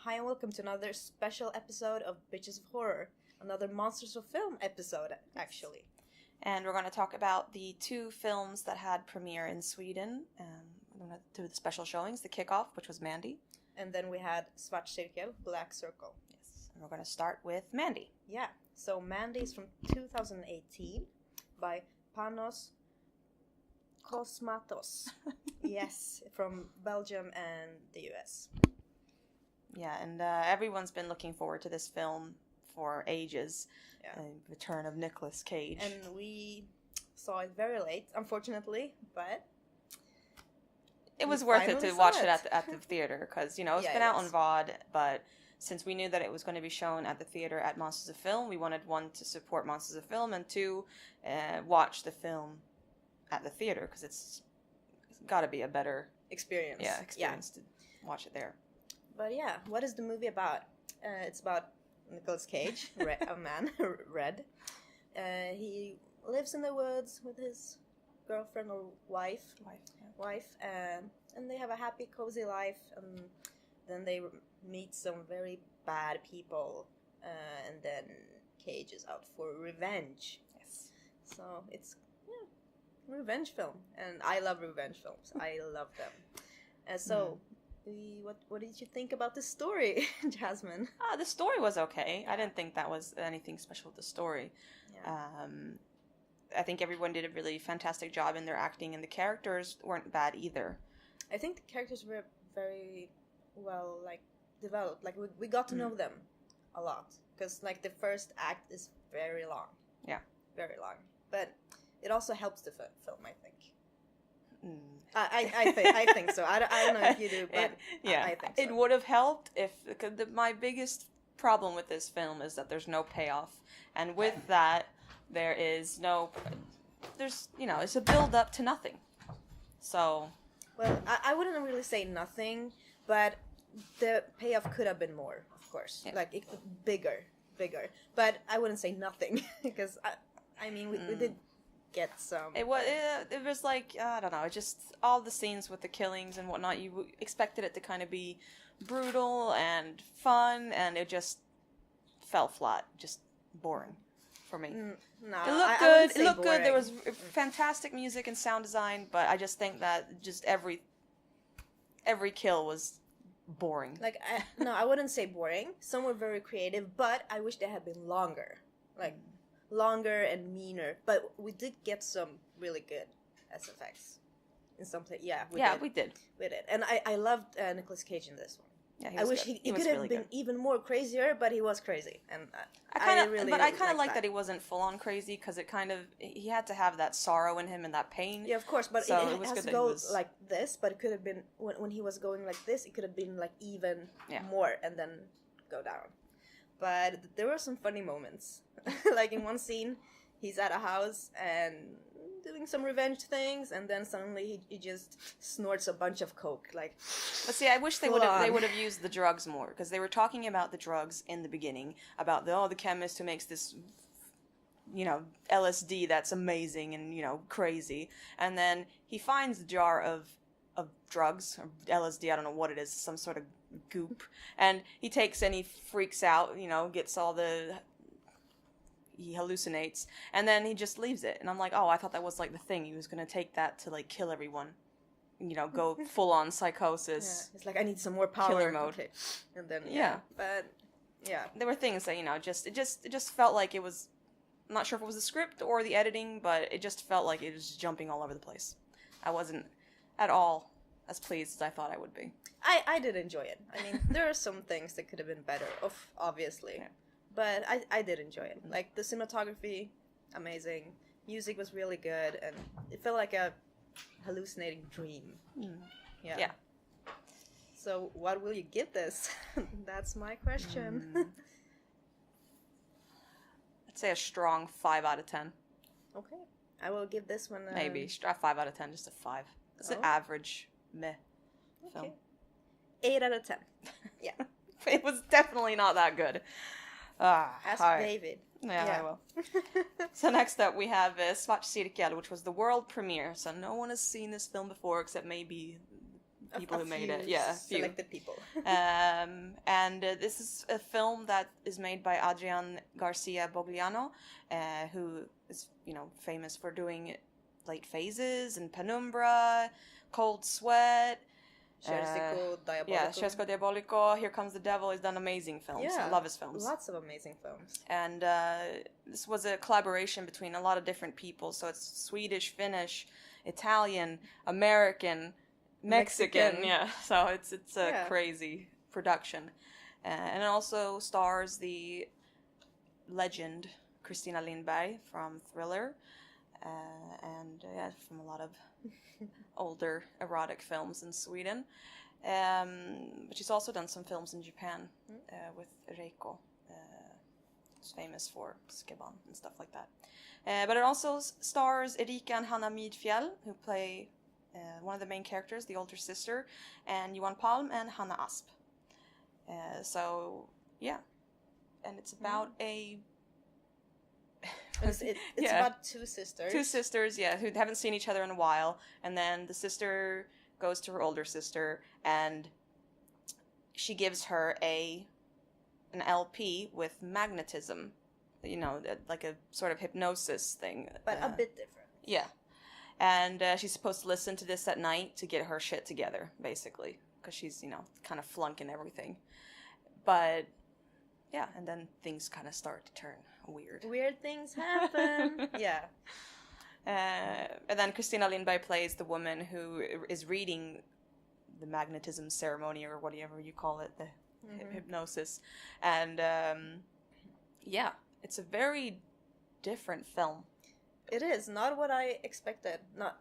Hi and welcome to another special episode of Bitches of Horror. Another Monsters of Film episode, actually. And we're going to talk about the two films that had premiere in Sweden. We're going to do the special showings, the kickoff, which was Mandy. And then we had Svart cirkel, Black Circle. Yes, and we're going to start with Mandy. Yeah, so Mandy is from 2018 by Panos Cosmatos. Yes, from Belgium and the US. Yeah, and everyone's been looking forward to this film for ages. Yeah. Return of Nicolas Cage. And we saw it very late, unfortunately, but it was worth it to watch it at the theater, because, it's been out on VOD, but since we knew that it was going to be shown at the theater at Monsters of Film, we wanted, one, to support Monsters of Film, and two, watch the film at the theater, because it's got to be a better experience. To watch it there. But yeah, what is the movie about? It's about Nicolas Cage, a man, Red. He lives in the woods with his girlfriend or wife, and they have a happy, cozy life. And then they meet some very bad people, and then Cage is out for revenge. Yes. So it's a revenge film, and I love revenge films. I love them. What did you think about the story, Jasmine? The story was okay. I didn't think that was anything special with the story. Yeah. I think everyone did a really fantastic job in their acting, and the characters weren't bad either. I think the characters were very well, developed. We got to know them a lot. Because, the first act is very long. Yeah. Very long. But it also helps the film, I think. I think so. I don't know if you do, but I think so. It would have helped if... my biggest problem with this film is that there's no payoff. And with that, there is no... it's a build-up to nothing. So... Well, I wouldn't really say nothing, but the payoff could have been more, of course. Yeah. Bigger. But I wouldn't say nothing, because, we did get some... It was I don't know, just all the scenes with the killings and whatnot, you expected it to kind of be brutal and fun, and it just fell flat, just boring for me. No, it looked good. It looked good. There was fantastic music and sound design, but I just think that just every kill was boring. I wouldn't say boring. Some were very creative, but I wish they had been longer. Longer and meaner. But we did get some really good SFX in some place. Yeah, we did. We did. And I loved Nicolas Cage in this one. Yeah, I wish he could have been even more crazier, but he was crazy, and I kind of like that he wasn't full on crazy, because he had to have that sorrow in him and that pain. Yeah, of course, but so it has to go like this. But it could have been when he was going like this, it could have been even more, and then go down. But there were some funny moments, in one scene, he's at a house and doing some revenge things, and then suddenly he just snorts a bunch of coke. But see, I wish they would have used the drugs more, because they were talking about the drugs in the beginning, about the chemist who makes this, LSD that's amazing and crazy, and then he finds a jar of drugs, or LSD, I don't know what it is, some sort of goop, and he takes and he freaks out, gets all the... He hallucinates, and then he just leaves it. And I'm like, oh, I thought that was the thing. He was going to take that to kill everyone. Go full on psychosis. Yeah. It's I need some more power. Killer mode. Okay. And then, But, there were things that, it just felt like it was, I'm not sure if it was the script or the editing, but it just felt like it was jumping all over the place. I wasn't at all as pleased as I thought I would be. I did enjoy it. There are some things that could have been better, obviously. Yeah. But I did enjoy it. The cinematography, amazing. Music was really good, and it felt like a hallucinating dream. Yeah. So what will you give this? That's my question. I'd say a strong 5 out of 10. Okay. I will give this one maybe 5 out of 10, just a 5. It's an average meh film. 8 out of 10. Yeah. It was definitely not that good. Ask David. Yeah, I will. So next up we have Svart cirkel, which was the world premiere. So no one has seen this film before, except maybe people who made few it. Yeah, a few. selected people. And this is a film that is made by Adrian Garcia Bogliano, who is, famous for doing Late Phases and Penumbra, Cold Sweat. Scherzico Diabolico. Yeah, Scherzico Diabolico, Here Comes the Devil. He's done amazing films. Yeah, I love his films. Lots of amazing films. And this was a collaboration between a lot of different people. So it's Swedish, Finnish, Italian, American, Mexican. Yeah, so it's a crazy production. And it also stars the legend Christina Lindberg from Thriller. And from a lot of older erotic films in Sweden. But she's also done some films in Japan with Reiko. Who's famous for Skiban and stuff like that. But it also stars Erika and Hanna Midfjell, who play one of the main characters, the older sister, and Johan Palm and Hanna Asp. And it's about It's about two sisters. Two sisters, who haven't seen each other in a while, and then the sister goes to her older sister, and she gives her an LP with magnetism, like a sort of hypnosis thing. But a bit different. Yeah. And she's supposed to listen to this at night to get her shit together, basically, because she's, kind of flunking everything. But, yeah, and then things kind of start to turn weird. Weird things happen. Yeah. And then Christina Lindberg plays the woman who is reading the magnetism ceremony, or whatever you call it, the hypnosis. And, it's a very different film. It is not what I expected. Not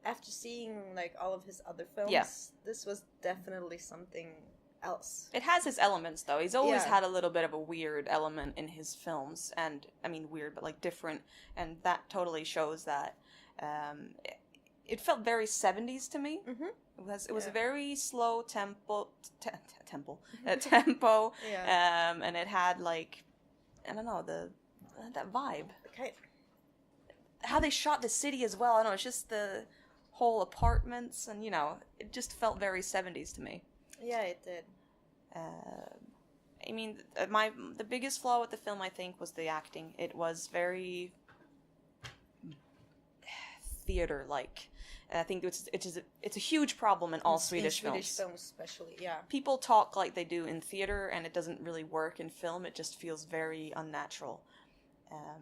after seeing like all of his other films. Yeah. This was definitely something else. It has his elements, though. He's always had a little bit of a weird element in his films, and I mean weird, but like different, and that totally shows that. It felt very 70s to me. Mm-hmm. It was a very slow tempo, tempo, Yeah. And it had like, I don't know, that vibe. Okay. How they shot the city as well. I don't know, it's just the whole apartments, and it just felt very 70s to me. Yeah, it did. I mean, the biggest flaw with the film, I think, was the acting. It was very theater-like. And I think it's a huge problem in all Swedish films. Swedish films, especially, yeah. People talk like they do in theater, and it doesn't really work in film. It just feels very unnatural.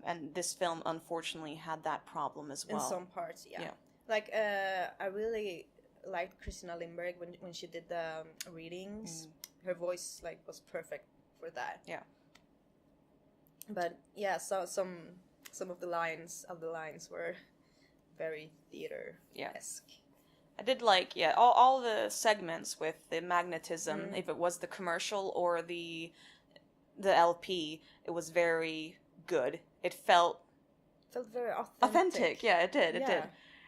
And this film, unfortunately, had that problem as well. In some parts, yeah. Like, I really liked Christina Lindberg when she did the readings. Her voice was perfect for that. Yeah. But yeah, so some of the lines were very theater-esque. I did like all the segments with the magnetism. If it was the commercial or the LP, it was very good. It felt very authentic. Yeah, it did. It did.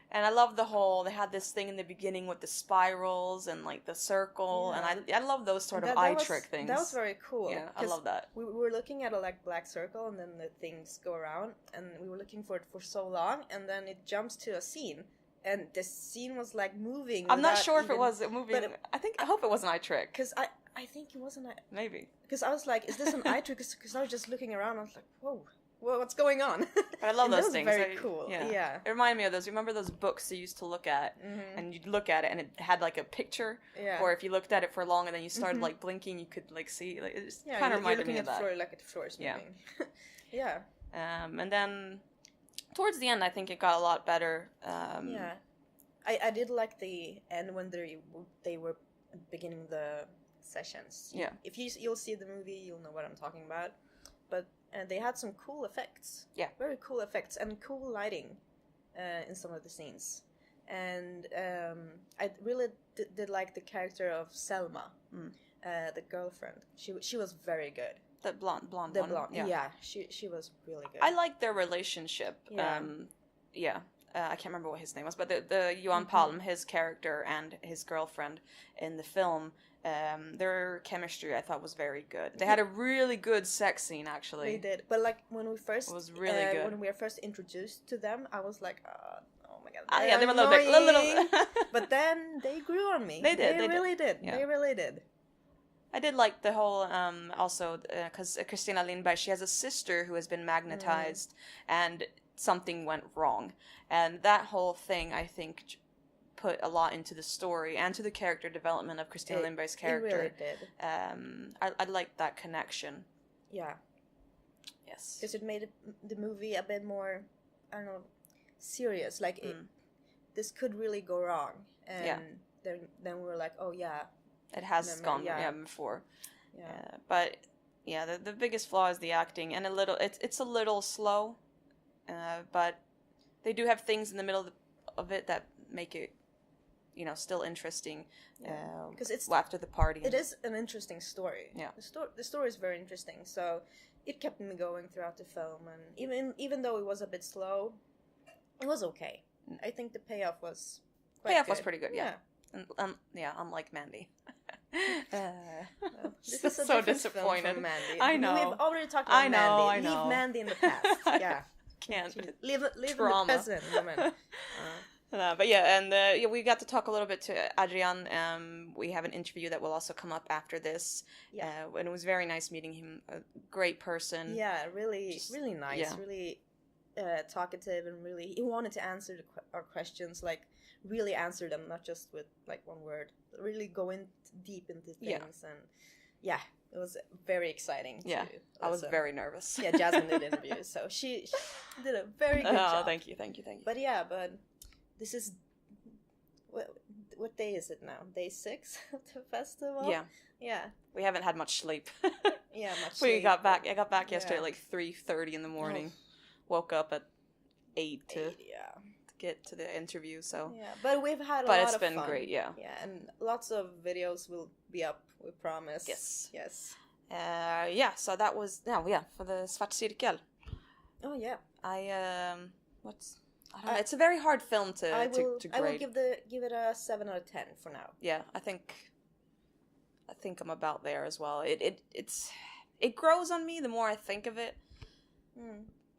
And I love they had this thing in the beginning with the spirals and like the circle, and I love those sort of eye trick things. That was very cool. Yeah, I love that. We were looking at a black circle, and then the things go around, and we were looking for it for so long, and then it jumps to a scene, and the scene was moving. I'm not sure if it was moving. But I hope it was an eye trick. Because I think it wasn't. Maybe. Because I was like, is this an eye trick? Because I was just looking around, I was like, whoa. Well, what's going on? I love those things. Very cool. Yeah. It reminded me of those. Remember those books you used to look at, and you'd look at it, and it had like a picture. Yeah. Or if you looked at it for long, and then you started blinking, you could see. It just kind of reminded me of that. You're looking at the floor, like the floor is moving. Yeah. And then towards the end, I think it got a lot better. Yeah. I did like the end when they were beginning the sessions. Yeah. If you'll see the movie, you'll know what I'm talking about. But they had some cool effects. Yeah. Very cool effects and cool lighting in some of the scenes. And I really did like the character of Selma, the girlfriend. She was very good. The blonde one. Yeah. She was really good. I liked their relationship. Yeah. I can't remember what his name was, but the Johan Palm, his character, and his girlfriend in the film, their chemistry I thought was very good. They had a really good sex scene, actually. They did, but when we first it was really good. When we were first introduced to them, I was like, oh my god, Yeah, they were a little bit, little. But then they grew on me. They did. They really did. Yeah. They really did. I did like the whole, also, because Christina Lindberg, she has a sister who has been magnetized, and something went wrong. And that whole thing, I think, put a lot into the story and to the character development of Christina Lindberg's character. It really did. I liked that connection. Yeah. Yes. Because it made the movie a bit more, I don't know, serious. Like, this could really go wrong. And then we were like, oh, yeah. It has gone before. Yeah. But, yeah, the biggest flaw is the acting. And it's a little slow. But they do have things in the middle of it that make it, still interesting. Because it's after the party. It is an interesting story. Yeah. The story is very interesting. So it kept me going throughout the film, and even though it was a bit slow, it was okay. I think the payoff was was pretty good. Yeah. And unlike Mandy. This is so disappointed. From Mandy. I know. We've already talked about Mandy. I know. Leave Mandy in the past. Yeah. Can't. Leave in the present, woman. But yeah, and we got to talk a little bit to Adrian. We have an interview that will also come up after this. Yeah. And it was very nice meeting him. A great person. Yeah, really nice. Yeah. Really talkative, and really he wanted to answer our questions, like really answer them, not just with like one word. Really go in deep into things, and it was very exciting. Yeah, I was very nervous. Yeah, Jasmine did interviews, so she did a very good job. Thank you. But this is what day is it now? Day 6 of the festival. Yeah. We haven't had much sleep. We got back. I got back yesterday at like 3:30 in the morning. Woke up at 8 to get to the interview. So but we've had a lot of fun. But it's been great. Yeah, and lots of videos will be up. We promise. Yes. So that was for the Svart cirkel. Oh yeah. I don't know. It's a very hard film to grade. I will give it a 7 out of 10 for now. Yeah, I think I'm about there as well. It grows on me the more I think of it.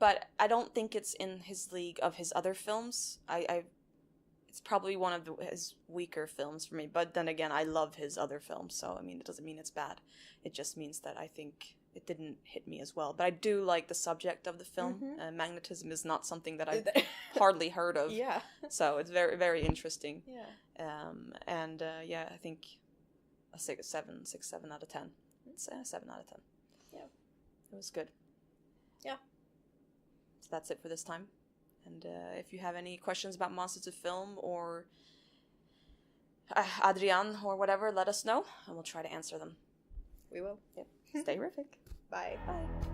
But I don't think it's in his league of his other films. It's probably one of his weaker films for me. But then again, I love his other films, so I mean, it doesn't mean it's bad. It just means that I think it didn't hit me as well. But I do like the subject of the film. Magnetism is not something that I've hardly heard of. Yeah. So it's very, very interesting. Yeah. I think a 7 out of 10. It's a 7 out of 10. Yeah. It was good. Yeah. So that's it for this time. And if you have any questions about Monsters of Film or Adrian or whatever, let us know, and we'll try to answer them. We will. Yep. Stay terrific. Bye. Bye.